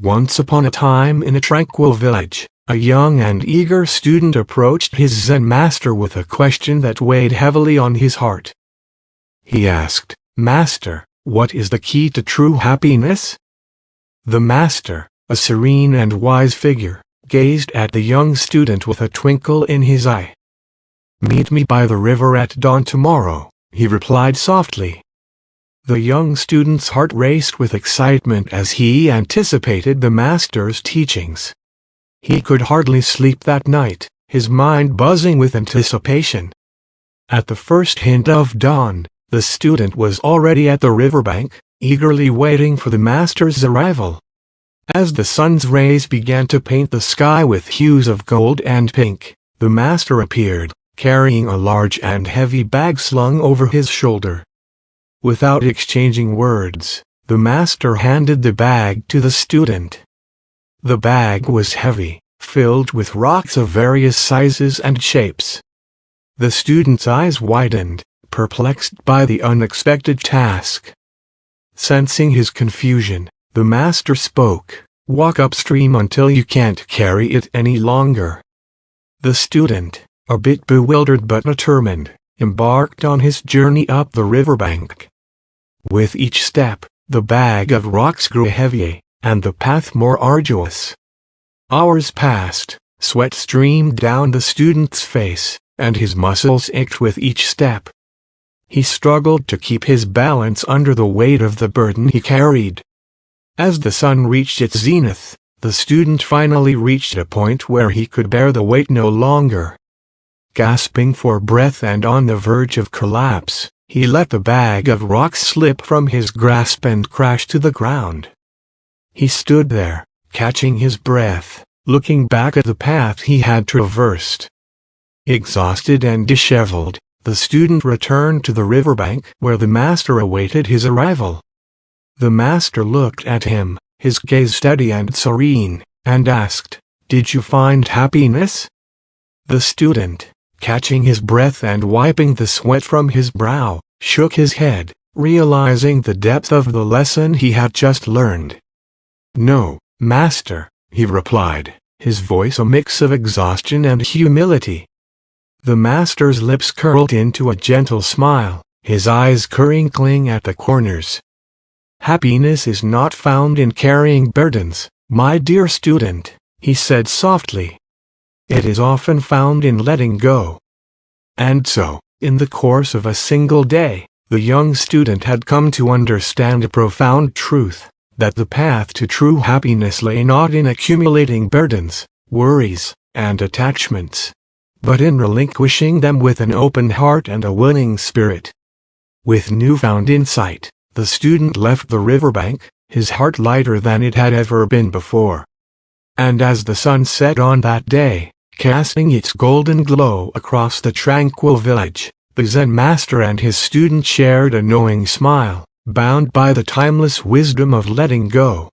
Once upon a time in a tranquil village, a young and eager student approached his Zen master with a question that weighed heavily on his heart. He asked, "Master, what is the key to true happiness?" The master, a serene and wise figure, gazed at the young student with a twinkle in his eye. "Meet me by the river at dawn tomorrow," he replied softly. The young student's heart raced with excitement as he anticipated the master's teachings. He could hardly sleep that night, his mind buzzing with anticipation. At the first hint of dawn, the student was already at the riverbank, eagerly waiting for the master's arrival. As the sun's rays began to paint the sky with hues of gold and pink, the master appeared, carrying a large and heavy bag slung over his shoulder. Without exchanging words, the master handed the bag to the student. The bag was heavy, filled with rocks of various sizes and shapes. The student's eyes widened, perplexed by the unexpected task. Sensing his confusion, the master spoke, "Walk upstream until you can't carry it any longer." The student, a bit bewildered but determined, embarked on his journey up the riverbank. With each step, the bag of rocks grew heavier, and the path more arduous. Hours passed, sweat streamed down the student's face, and his muscles ached with each step. He struggled to keep his balance under the weight of the burden he carried. As the sun reached its zenith, the student finally reached a point where he could bear the weight no longer. Gasping for breath and on the verge of collapse, he let the bag of rocks slip from his grasp and crash to the ground. He stood there, catching his breath, looking back at the path he had traversed. Exhausted and disheveled, the student returned to the riverbank where the master awaited his arrival. The master looked at him, his gaze steady and serene, and asked, "Did you find happiness?" The student, catching his breath and wiping the sweat from his brow, shook his head, realizing the depth of the lesson he had just learned. "No, master," he replied, his voice a mix of exhaustion and humility. The master's lips curled into a gentle smile, his eyes crinkling at the corners. "Happiness is not found in carrying burdens, my dear student," he said softly. "It is often found in letting go." And so, in the course of a single day, the young student had come to understand a profound truth, that the path to true happiness lay not in accumulating burdens, worries, and attachments, but in relinquishing them with an open heart and a willing spirit. With newfound insight, the student left the riverbank, his heart lighter than it had ever been before. And as the sun set on that day, casting its golden glow across the tranquil village, the Zen master and his student shared a knowing smile, bound by the timeless wisdom of letting go.